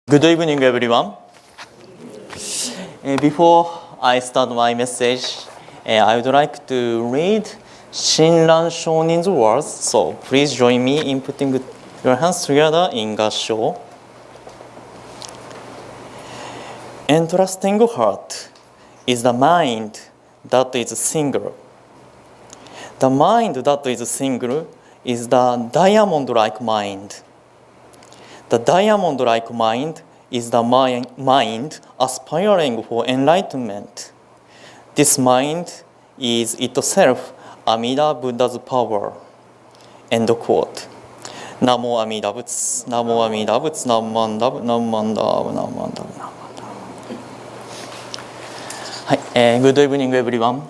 Good evening, everyone. Before I start my message, I would like to read Shinran Shonin's words. So please join me in putting your hands together in gassho. Entrusting heart is the mind that is single. The mind that is single is the diamond-like mind. The diamond-like mind is the mind aspiring for enlightenment. This mind is itself Amida Buddha's power. End quote. Namo Amida Butsu, Namo Amida Butsu, Namanda, Namanda, Namanda, Namanda. Good evening, everyone.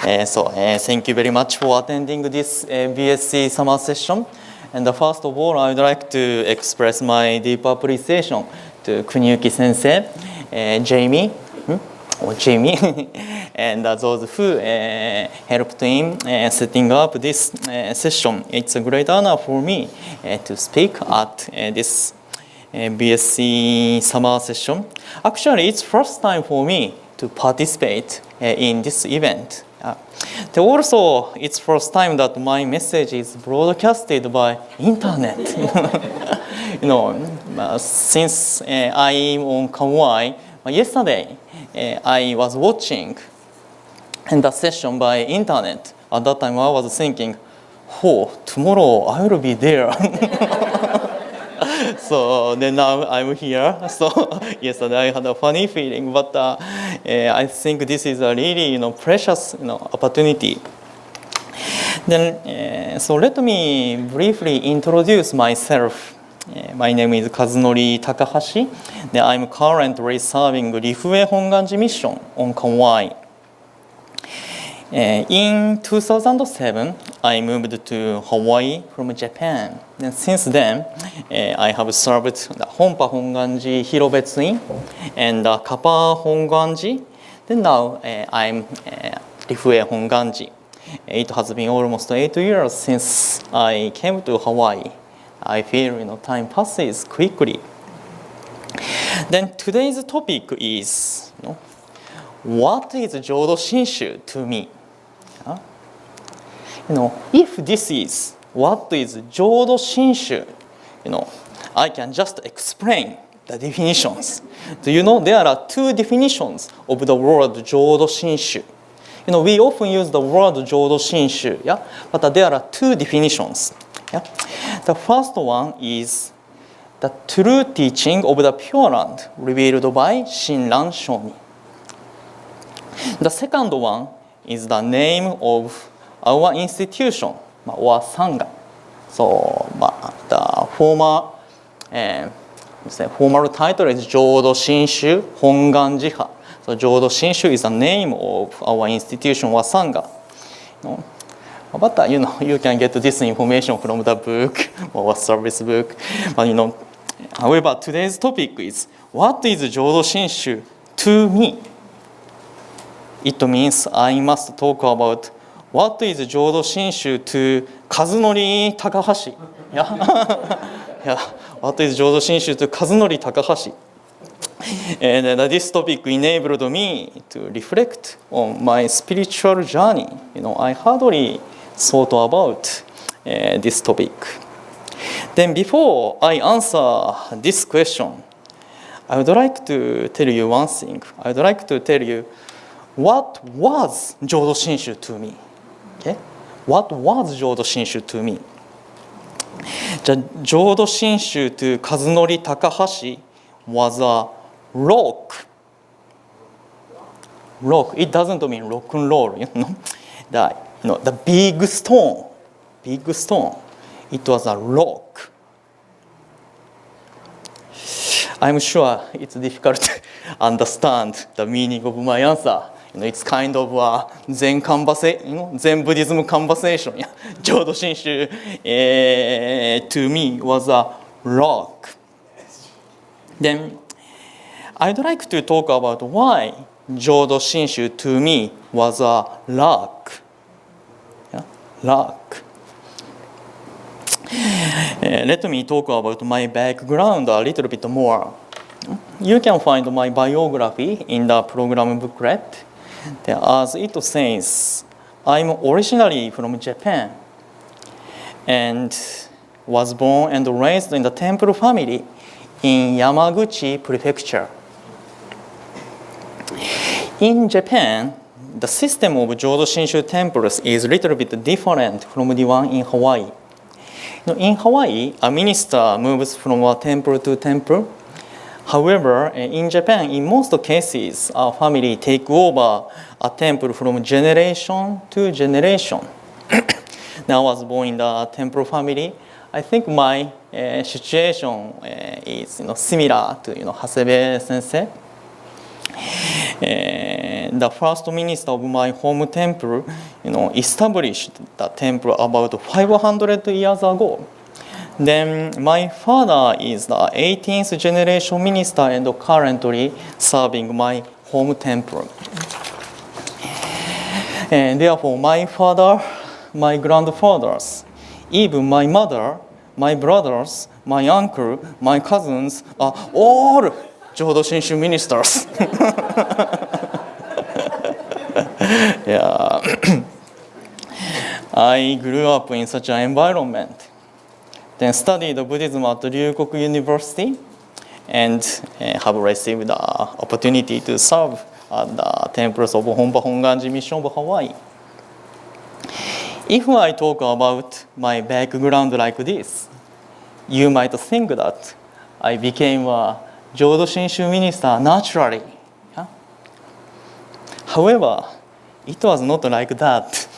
Thank you very much for attending this BSc summer session. And first of all, I would like to express my deep appreciation to Kuniyuki Sensei, Jamie, and those who helped in setting up this session. It's a great honor for me to speak at this BSc summer session. Actually, it's first time for me to participate in this event. Also, it's first time that my message is broadcasted by internet. Since I'm on Kauai, yesterday I was watching the session by internet. At that time, I was thinking, "Oh, tomorrow I will be there." So then now I'm here. So yesterday I had a funny feeling, but I think this is a really precious opportunity. Then so let me briefly introduce myself. My name is Kazunori Takahashi. I'm currently serving Rifue Honganji mission on Kauai. In 2007, I moved to Hawaii from Japan. And since then, I have served the Honpa Honganji Hirobetsu-in and Kappa Honganji. Then now I'm Rifue Honganji. It has been almost 8 years since I came to Hawaii. I feel time passes quickly. Then today's topic is what is Jodo Shinshu to me? If this is what is Jodo Shinshu, I can just explain the definitions. Do you know there are two definitions of the word Jodo Shinshu? We often use the word Jodo Shinshu, but there are two definitions. The first one is the true teaching of the Pure Land revealed by Shinran Shonin. The second one is the name of our institution or Sangha. So the formal title is Jodo Shinshu Honganji-ha. So Jodo Shinshu is the name of our institution or Sangha. But you can get this information from the book or service book. But however, today's topic is what is Jodo Shinshu to me? It means I must talk about what is Jodo Shinshu to Kazunori Takahashi. What is Jodo Shinshu to Kazunori Takahashi? And this topic enabled me to reflect on my spiritual journey. I hardly thought about this topic. Then before I answer this question, I would like to tell you one thing. I would like to tell you what was Jodo Shinshu to me? Okay? What was Jodo Shinshu to me? Jodo Shinshu to Kazunori Takahashi was a rock. Rock. It doesn't mean rock and roll. The big stone. Big stone. It was a rock. I'm sure it's difficult to understand the meaning of my answer. It's kind of a Zen conversation, Zen Buddhism conversation. Jodo Shinshu to me was a rock. Then I'd like to talk about why Jodo Shinshu to me was a rock. Rock. Let me talk about my background a little bit more. You can find my biography in the program booklet. As it says, I'm originally from Japan and was born and raised in the temple family in Yamaguchi Prefecture. In Japan, the system of Jodo Shinshu temples is a little bit different from the one in Hawaii. In Hawaii, a minister moves from a temple to temple. However, in Japan, in most cases, a family takes over a temple from generation to generation. Now, I was born in the temple family. I think my situation is similar to Hasebe sensei. The first minister of my home temple, established the temple about 500 years ago. Then my father is the 18th generation minister and currently serving my home temple. And therefore, my father, my grandfathers, even my mother, my brothers, my uncle, my cousins are all Jodo Shinshu ministers. Yeah. I grew up in such an environment. Then studied Buddhism at Ryukoku University and have received the opportunity to serve at the temples of Honpa Honganji Mission of Hawaii. If I talk about my background like this, you might think that I became a Jodo Shinshu minister naturally. Yeah? However, it was not like that.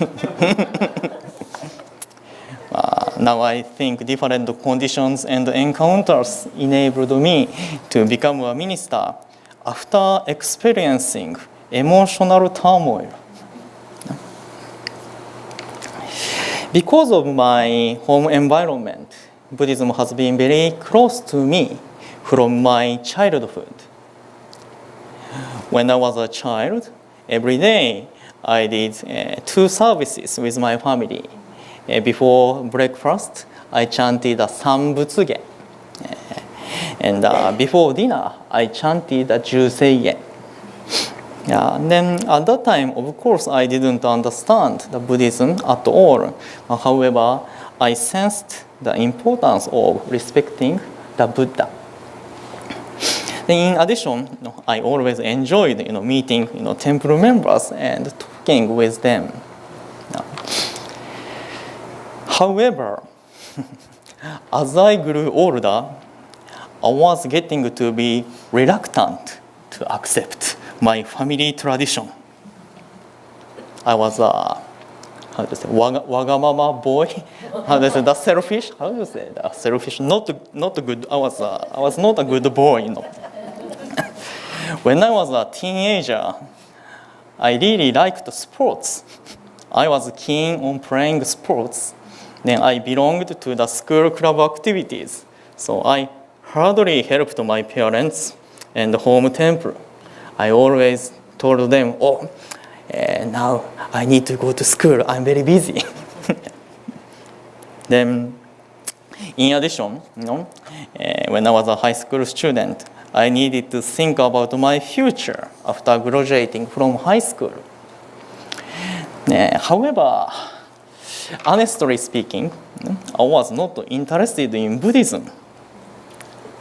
Now I think different conditions and encounters enabled me to become a minister after experiencing emotional turmoil. Because of my home environment, Buddhism has been very close to me from my childhood. When I was a child, every day I did 2 services with my family. Before breakfast, I chanted a Sanbutsuge. And before dinner, I chanted a Juseigen. And then at that time, of course, I didn't understand the Buddhism at all. However, I sensed the importance of respecting the Buddha. In addition, I always enjoyed meeting temple members and talking with them. However, as I grew older, I was getting to be reluctant to accept my family tradition. I was a wagamama boy. How do you say that? Selfish? How do you say that? Selfish? Not good. I was not a good boy. When I was a teenager, I really liked sports. I was keen on playing sports. Then I belonged to the school club activities. So I hardly helped my parents and the home temple. I always told them, now I need to go to school. I'm very busy. Then, in addition, when I was a high school student, I needed to think about my future after graduating from high school. However, honestly speaking, I was not interested in Buddhism.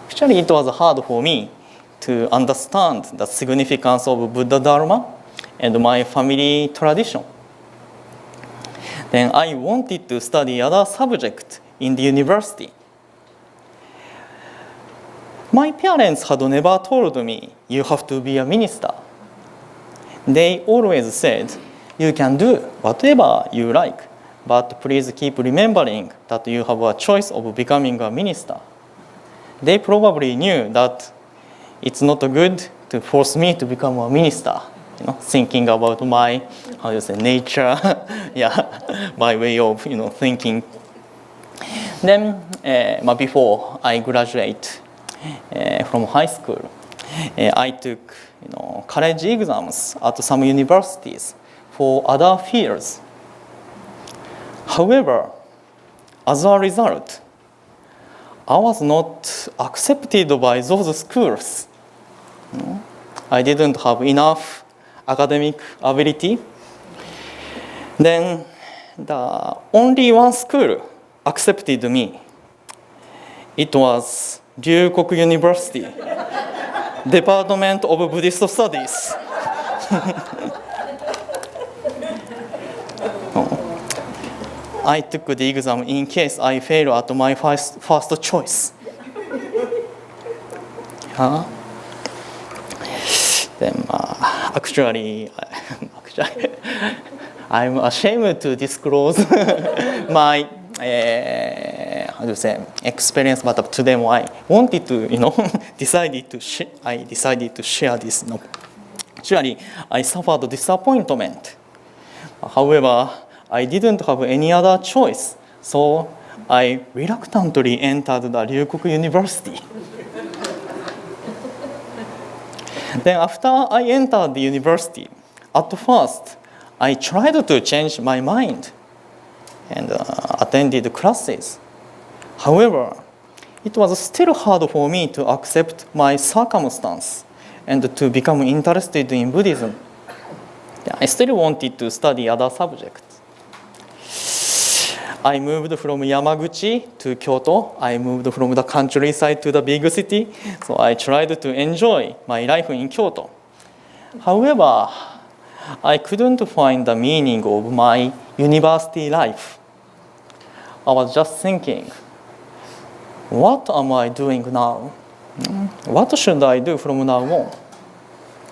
Actually, it was hard for me to understand the significance of Buddha Dharma and my family tradition. Then I wanted to study other subjects in the university. My parents had never told me, you have to be a minister. They always said, you can do whatever you like, but please keep remembering that you have a choice of becoming a minister. They probably knew that it's not good to force me to become a minister, thinking about my, nature, my way of, thinking. Then, before I graduate from high school, I took, college exams at some universities for other fields. However, as a result, I was not accepted by those schools. I didn't have enough academic ability. Then the only one school accepted me. It was Ryukoku University, Department of Buddhist Studies. I took the exam in case I fail at my first choice. Then actually, I'm ashamed to disclose my experience, but today I wanted to, decided to share this. Actually, I suffered disappointment. However, I didn't have any other choice, so I reluctantly entered the Ryukoku University. Then after I entered the university, at first, I tried to change my mind and attended classes. However, it was still hard for me to accept my circumstance and to become interested in Buddhism. I still wanted to study other subjects. I moved from Yamaguchi to Kyoto. I moved from the countryside to the big city. So I tried to enjoy my life in Kyoto. However, I couldn't find the meaning of my university life. I was just thinking, what am I doing now? What should I do from now on?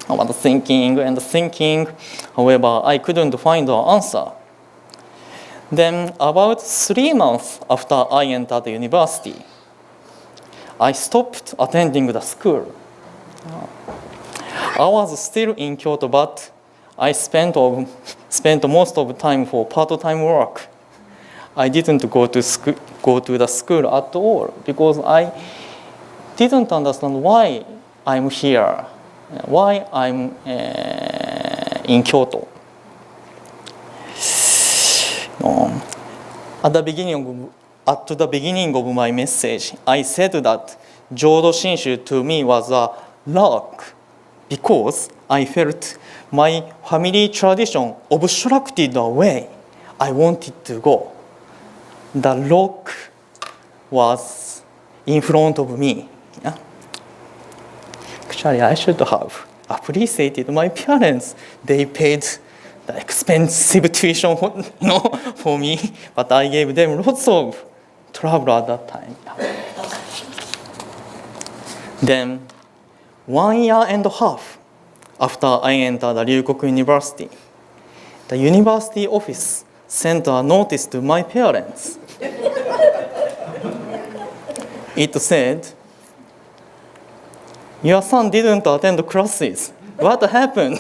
I was thinking and thinking. However, I couldn't find an answer. Then, about 3 months after I entered the university, I stopped attending the school. I was still in Kyoto, but I spent most of the time for part-time work. I didn't go to the school at all because I didn't understand why I'm here, why I'm in Kyoto. At the beginning of my message, I said that Jodo Shinshu to me was a rock because I felt my family tradition obstructed the way I wanted to go. The rock was in front of me. Actually, I should have appreciated my parents. They paid the expensive tuition for me, but I gave them lots of trouble at that time. Then, 1 year and a half after I entered the Ryukoku University, the university office sent a notice to my parents. It said, "Your son didn't attend classes. What happened?"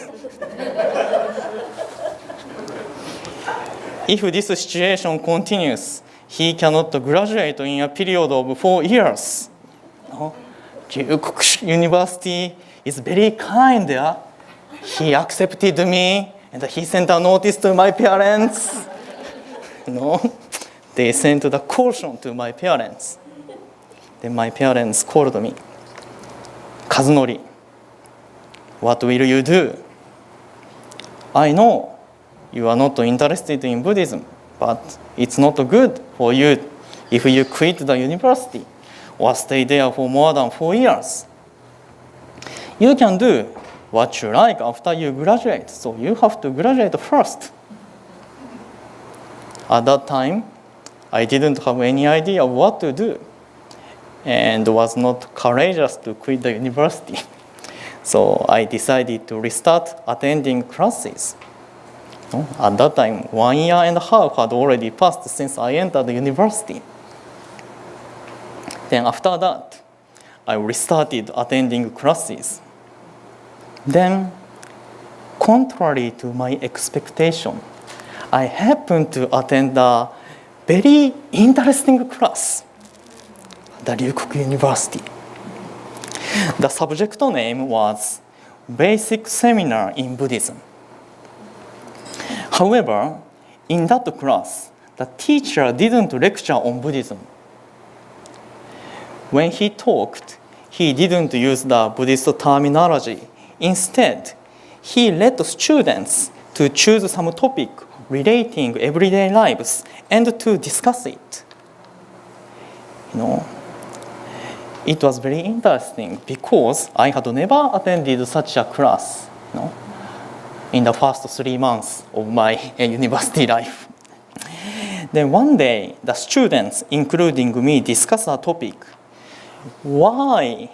If this situation continues, he cannot graduate in a period of 4 years. Ryukoku University is very kind there. He accepted me and he sent a notice to my parents. They sent the caution to my parents. Then my parents called me. "Kazunori, what will you do? I know you are not interested in Buddhism, but it's not good for you if you quit the university or stay there for more than 4 years. You can do what you like after you graduate, so you have to graduate first." At that time, I didn't have any idea of what to do and was not courageous to quit the university. So I decided to restart attending classes. At that time, 1 year and a half had already passed since I entered the university. Then after that, I restarted attending classes. Then, contrary to my expectation, I happened to attend a very interesting class at the Ryukoku University. The subject name was Basic Seminar in Buddhism. However, in that class, the teacher didn't lecture on Buddhism. when he talked, he didn't use the Buddhist terminology. Instead, he led the students to choose some topic relating everyday lives and to discuss it. It was very interesting because I had never attended such a class, in the first 3 months of my university life. Then one day, the students, including me, discussed a topic. Why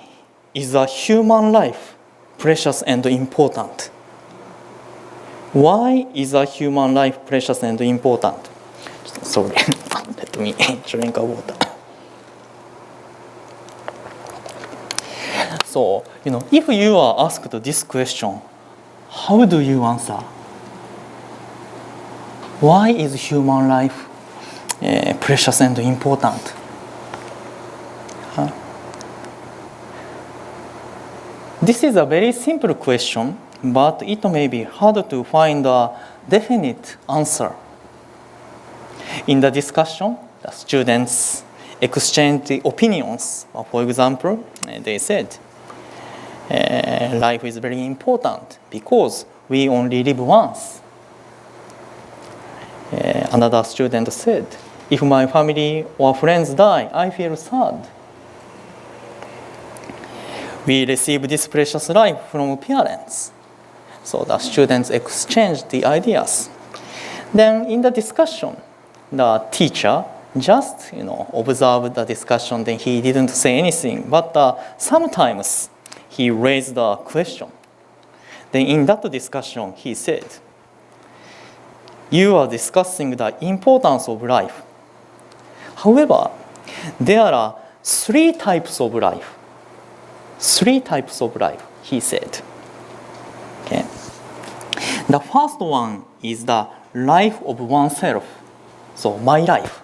is a human life precious and important? Why is a human life precious and important? Sorry, let me drink a water. So, if you are asked this question, how do you answer? Why is human life precious and important? This is a very simple question, but it may be hard to find a definite answer. In the discussion, the students exchanged opinions. For example, they said, life is very important because we only live once. Another student said, if my family or friends die, I feel sad. We receive this precious life from parents. So the students exchanged the ideas. Then in the discussion, the teacher just observed the discussion, then he didn't say anything. But sometimes he raised the question. Then in that discussion, he said, you are discussing the importance of life. However, there are 3 types of life. 3 types of life, he said. Okay. The first one is the life of oneself. So, my life.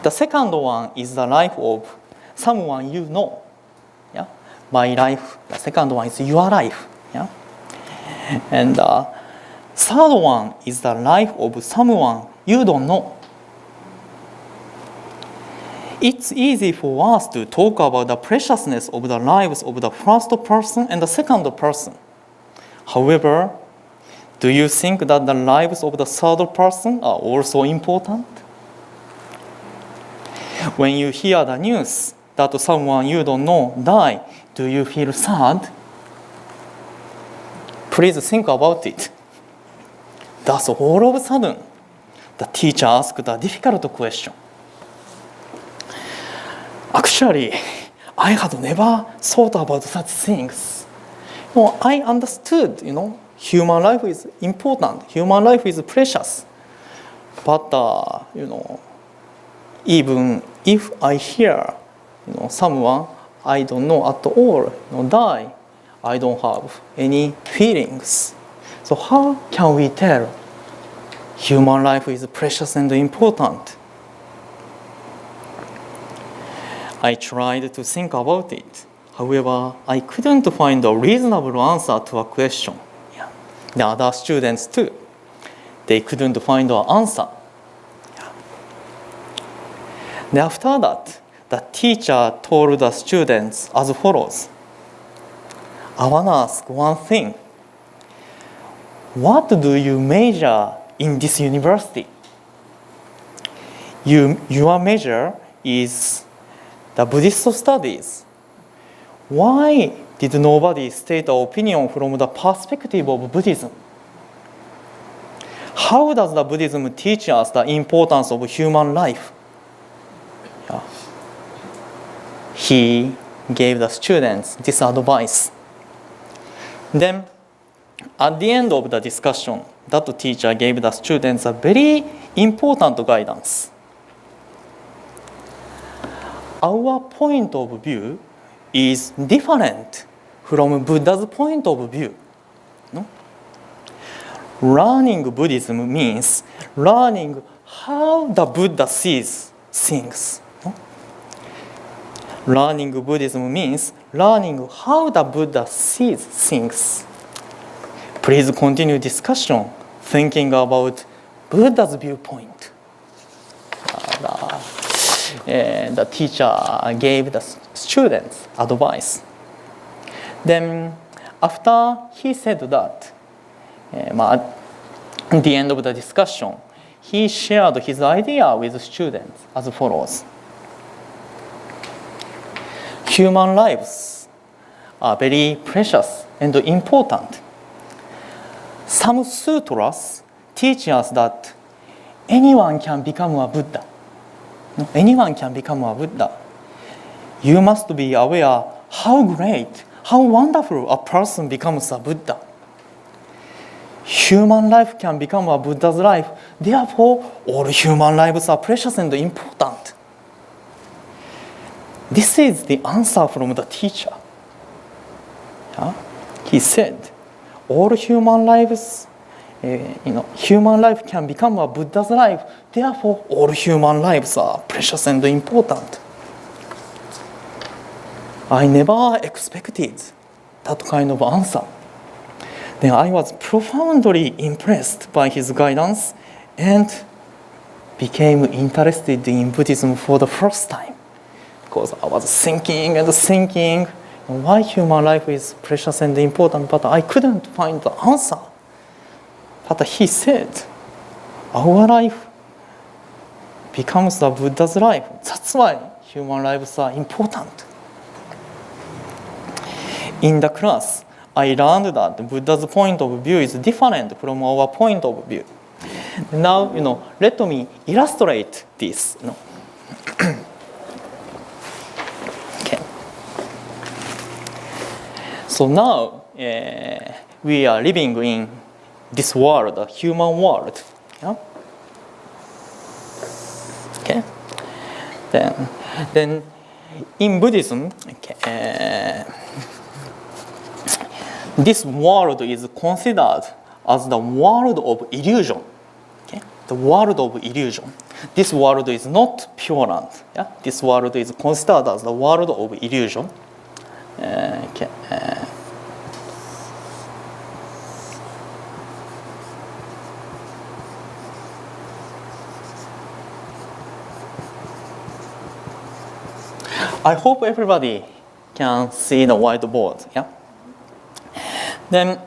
The second one is the life of someone you know. Yeah? My life. The second one is your life. Yeah? And the third one is the life of someone you don't know. It's easy for us to talk about the preciousness of the lives of the first person and the second person. However, do you think that the lives of the third person are also important? When you hear the news that someone you don't know died, do you feel sad? Please think about it. Thus, all of a sudden, the teacher asked a difficult question. Actually, I had never thought about such things. I understood, human life is important. Human life is precious. But, even if I hear, someone I don't know at all, die, I don't have any feelings. So how can we tell human life is precious and important? I tried to think about it. However, I couldn't find a reasonable answer to a question. Yeah. The other students too, they couldn't find an answer. Yeah. Then after that, the teacher told the students as follows. I want to ask one thing. What do you major in this university? Your major is the Buddhist studies. Why did nobody state an opinion from the perspective of Buddhism? How does the Buddhism teach us the importance of human life? Yeah. He gave the students this advice. Then, at the end of the discussion, that teacher gave the students a very important guidance. Our point of view is different from Buddha's point of view. No? Learning Buddhism means learning how the Buddha sees things. No? Learning Buddhism means learning how the Buddha sees things. Please continue discussion thinking about Buddha's viewpoint. the teacher gave the students advice. Then after he said that, at the end of the discussion, he shared his idea with the students as follows. Human lives are very precious and important. Some sutras teach us that anyone can become a Buddha. Anyone can become a Buddha. You must be aware how great, how wonderful a person becomes a Buddha. Human life can become a Buddha's life. Therefore, all human lives are precious and important. This is the answer from the teacher. He said, all human lives, human life can become a Buddha's life. Therefore, all human lives are precious and important. I never expected that kind of answer. Then I was profoundly impressed by his guidance and became interested in Buddhism for the first time. Because I was thinking and thinking why human life is precious and important, but I couldn't find the answer. But he said, our life becomes the Buddha's life. That's why human lives are important. In the class, I learned that Buddha's point of view is different from our point of view. Now, let me illustrate this. Okay. So now we are living in this world, a human world. Yeah? Okay. Then in Buddhism, this world is considered as the world of illusion. Okay? The world of illusion. This world is not pure land. Yeah? This world is considered as the world of illusion. Okay. I hope everybody can see the whiteboard. Yeah. Then,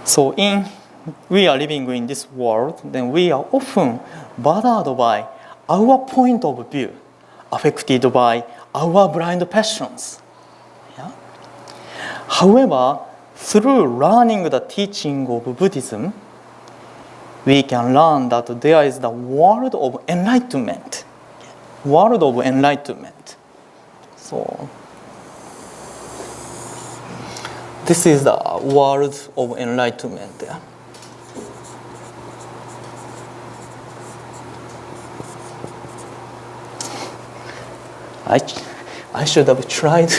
so we are living in this world, then we are often bothered by our point of view, affected by our blind passions. Yeah? However, through learning the teaching of Buddhism, we can learn that there is the world of enlightenment. World of enlightenment. So, this is the world of enlightenment. Yeah? I should have tried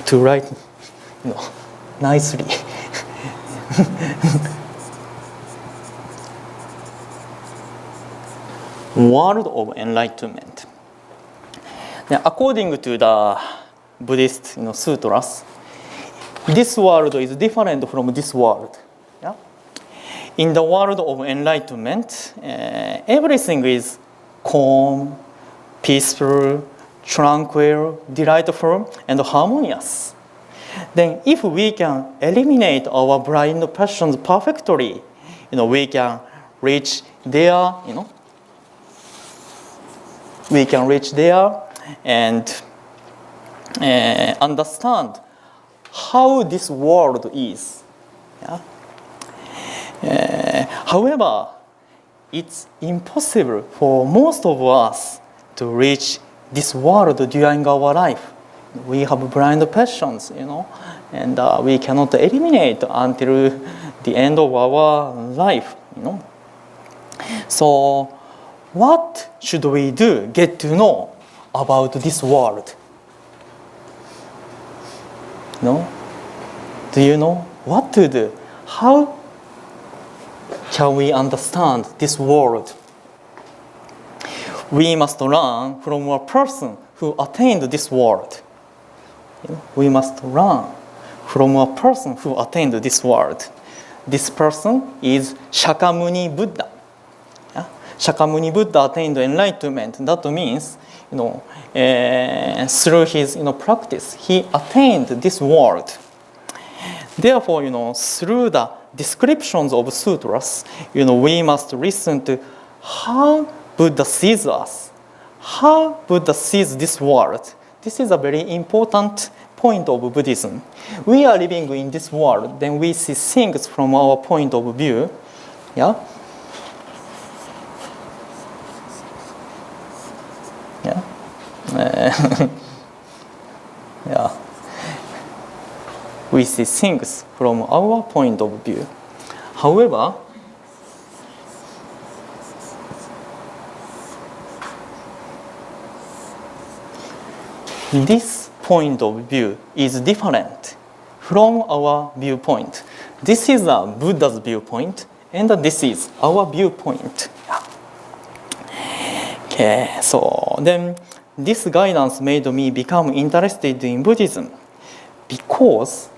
to write, nicely. World of enlightenment. Now, according to the Buddhist sutras, this world is different from this world. Yeah? In the world of enlightenment, everything is calm, peaceful, tranquil, delightful, and harmonious. Then if we can eliminate our blind passions perfectly, we can reach there, we can reach there and understand how this world is. Yeah? However, it's impossible for most of us to reach this world during our life. We have blind passions, and we cannot eliminate until the end of our life. So, what should we do? Get to know about this world. Do you know what to do? How can we understand this world? We must learn from a person who attained this world. We must learn from a person who attained this world. This person is Shakyamuni Buddha. Shakyamuni Buddha attained enlightenment. That means, through his practice, he attained this world. Therefore, through the descriptions of sutras, we must listen to how Buddha sees us, how Buddha sees this world. This is a very important point of Buddhism. We are living in this world, then we see things from our point of view. Yeah? Yeah? Yeah. We see things from our point of view. However, this point of view is different from our viewpoint. This is a Buddha's viewpoint, and this is our viewpoint. Okay, so then this guidance made me become interested in Buddhism because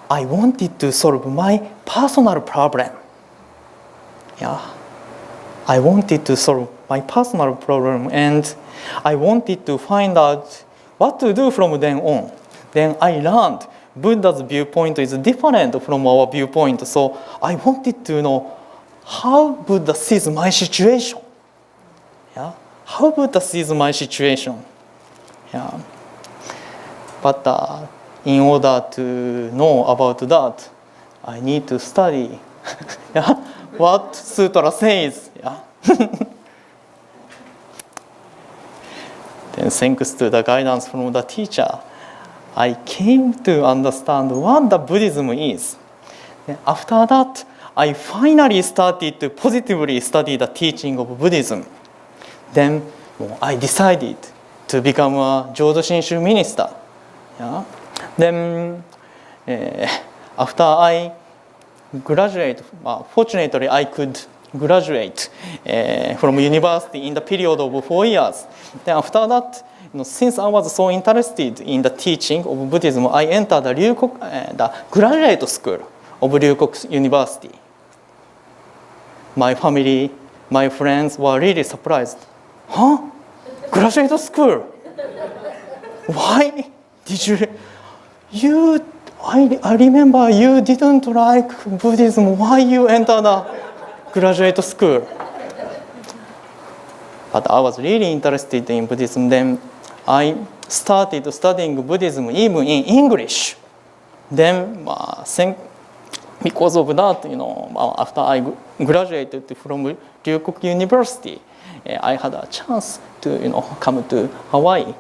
I wanted to solve my personal problem. Yeah, I wanted to solve my personal problem, and I wanted to find out what to do from then on. Then I learned Buddha's viewpoint is different from our viewpoint, so I wanted to know how Buddha sees my situation. Yeah, how Buddha sees my situation. Yeah, but in order to know about that, I need to study yeah, what sutra says. Yeah. Then thanks to the guidance from the teacher, I came to understand what the Buddhism is. Then after that, I finally started to positively study the teaching of Buddhism. Then I decided to become a Jodo Shinshu minister. Yeah. Then after I graduate, fortunately I could graduate from university in the period of 4 years. Then after that, since I was so interested in the teaching of Buddhism, I entered the graduate school of Ryukok University. My family, my friends were really surprised. Huh? Graduate school? Why did I remember you didn't like Buddhism. Why you entered a graduate school? But I was really interested in Buddhism. Then I started studying Buddhism even in English. Then because of that, after I graduated from Ryukok University, I had a chance to come to Hawaii.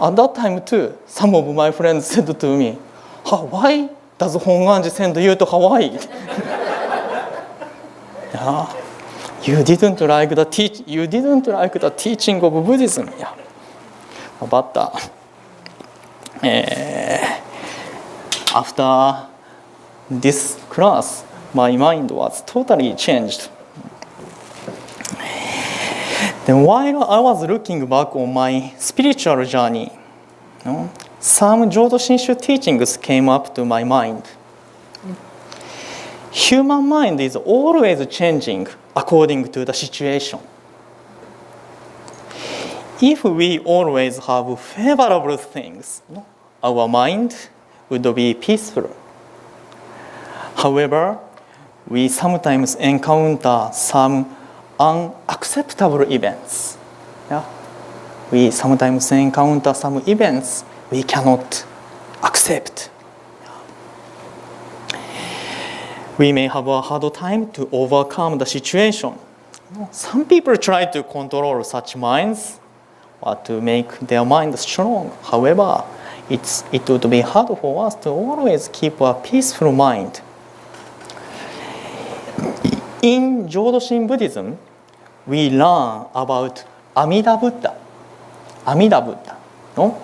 At that time too, some of my friends said to me, "Why does Honganji send you to Hawaii?" Yeah, you didn't like the teaching of Buddhism. Yeah, but after this class, my mind was totally changed. Then while I was looking back on my spiritual journey, some Jodo Shinshu teachings came up to my mind. Human mind is always changing according to the situation. If we always have favorable things, our mind would be peaceful. However, we sometimes encounter some unacceptable events. Yeah? We sometimes encounter some events we cannot accept. We may have a hard time to overcome the situation. Some people try to control such minds or to make their mind strong. However, it would be hard for us to always keep a peaceful mind. In Jodoshin Buddhism, we learn about Amida Buddha. Amida Buddha. No?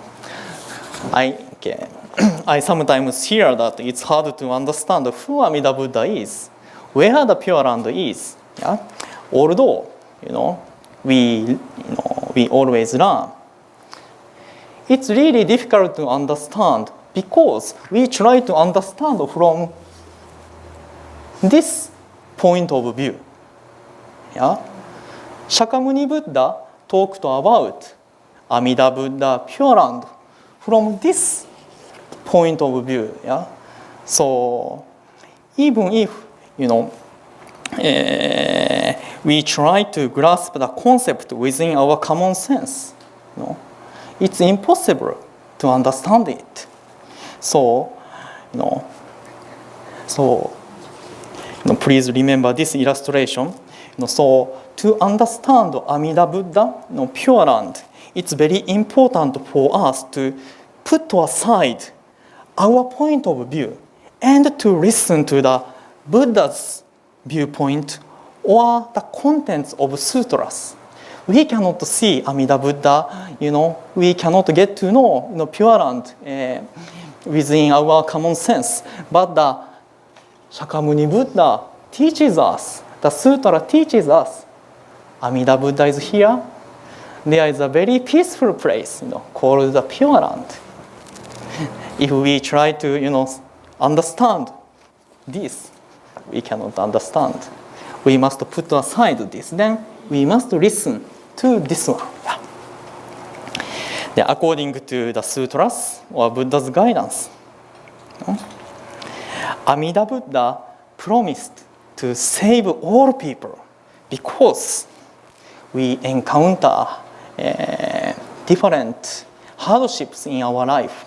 I sometimes hear that it's hard to understand who Amida Buddha is, where the Pure Land is. Yeah? Although, we always learn. It's really difficult to understand because we try to understand from this point of view. Yeah? Shakyamuni Buddha talked about Amida Buddha Pure Land from this point of view. Yeah? So even if, we try to grasp the concept within our common sense, it's impossible to understand it. So, please remember this illustration. So to understand Amida Buddha, Pure Land, it's very important for us to put aside our point of view and to listen to the Buddha's viewpoint or the contents of sutras. We cannot see Amida Buddha, we cannot get to know, Pure Land within our common sense. But the Shakyamuni Buddha teaches us, the sutra teaches us, Amida Buddha is here. There is a very peaceful place, called the Pure Land. If we try to, understand this, we cannot understand. We must put aside this. Then we must listen to this one. Yeah. Then according to the sutras or Buddha's guidance, Amida Buddha promised to save all people because we encounter different hardships in our life.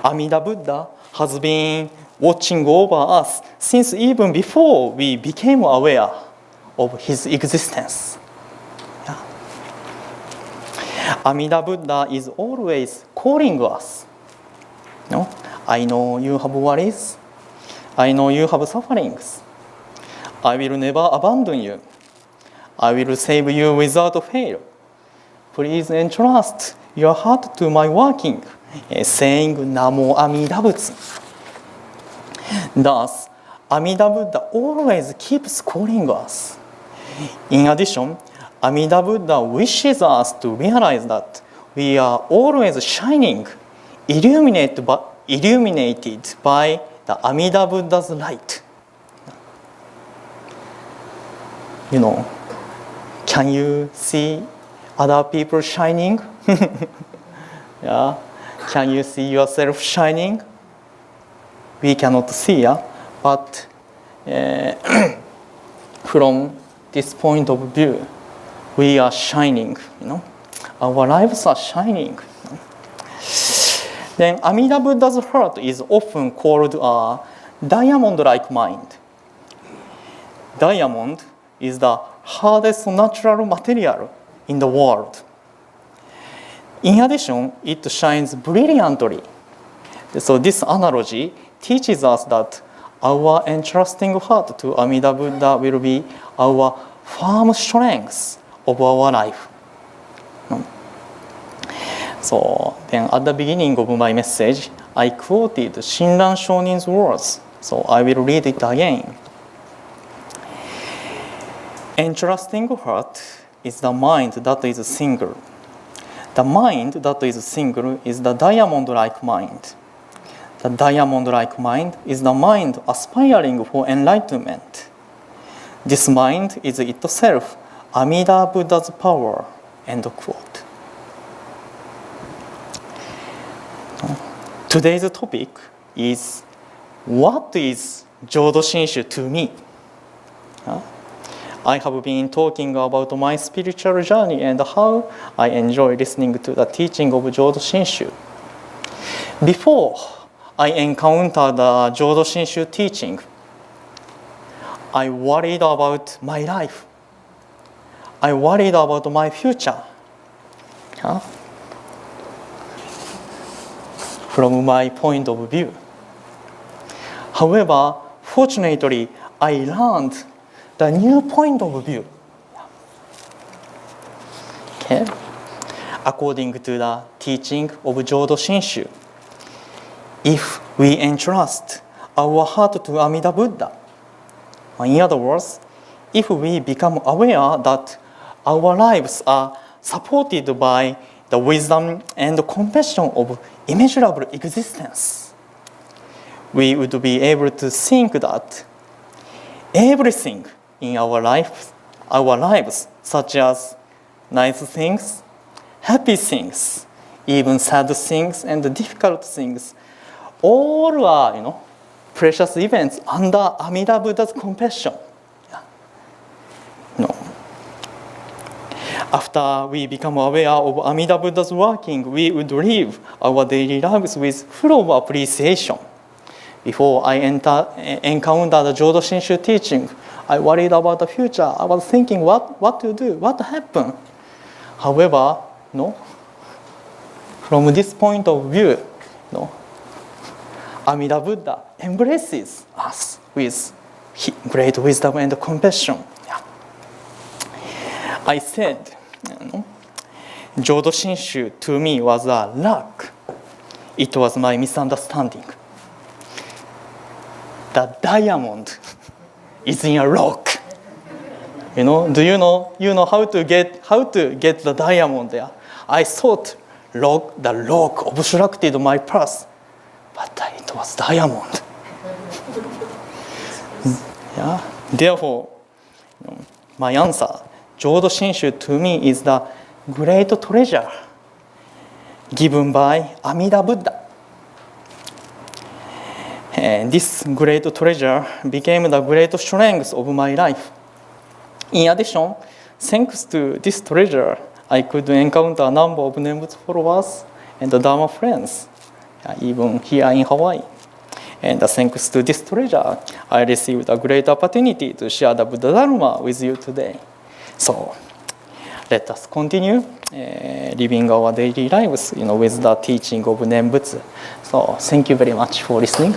Amida Buddha has been watching over us since even before we became aware of his existence. Yeah. Amida Buddha is always calling us. I know you have worries. I know you have sufferings. I will never abandon you. I will save you without fail. Please entrust your heart to my working, saying Namo Amida Butsu. Thus, Amida Buddha always keeps calling us. In addition, Amida Buddha wishes us to realize that we are always shining, illuminated by the Amida Buddha's light. Can you see other people shining? Yeah. Can you see yourself shining? We cannot see, but from this point of view, we are shining. Our lives are shining. Then Amida Buddha's heart is often called a diamond-like mind. Diamond is the hardest natural material in the world. In addition, it shines brilliantly. So this analogy teaches us that our entrusting heart to Amida Buddha will be our firm strength of our life. So then at the beginning of my message, I quoted Shinran Shonin's words. So I will read it again. Entrusting heart is the mind that is single. The mind that is single is the diamond-like mind. The diamond-like mind is the mind aspiring for enlightenment. This mind is itself Amida Buddha's power. End quote. Today's topic is, what is Jodo Shinshu to me? I have been talking about my spiritual journey and how I enjoy listening to the teaching of Jodo Shinshu. Before I encountered the Jodo Shinshu teaching, I worried about my life. I worried about my future. From my point of view. However, fortunately, I learned the new point of view. Okay. According to the teaching of Jodo Shinshu, if we entrust our heart to Amida Buddha, in other words, if we become aware that our lives are supported by the wisdom and compassion of immeasurable existence, we would be able to think that everything in our lives, such as nice things, happy things, even sad things and difficult things, all are, precious events under Amida Buddha's compassion. After we become aware of Amida Buddha's working, we would live our daily lives with full of appreciation. Before I encountered the Jodo Shinshu teaching, I worried about the future. I was thinking what to do, what to happen. However, from this point of view, Amida Buddha embraces us with great wisdom and compassion. I said, Jodo Shinshu to me was a luck. It was my misunderstanding. The diamond is in a rock. Do you know how to get the diamond there? I thought the rock obstructed my path, but it was diamond. Therefore, my answer, Jodo Shinshu to me is the great treasure given by Amida Buddha. And this great treasure became the great strength of my life. In addition, thanks to this treasure, I could encounter a number of Nembutsu followers and Dharma friends, even here in Hawaii. And thanks to this treasure, I received a great opportunity to share the Buddha Dharma with you today. So, let us continue living our daily lives, with the teaching of Nembutsu. So, thank you very much for listening.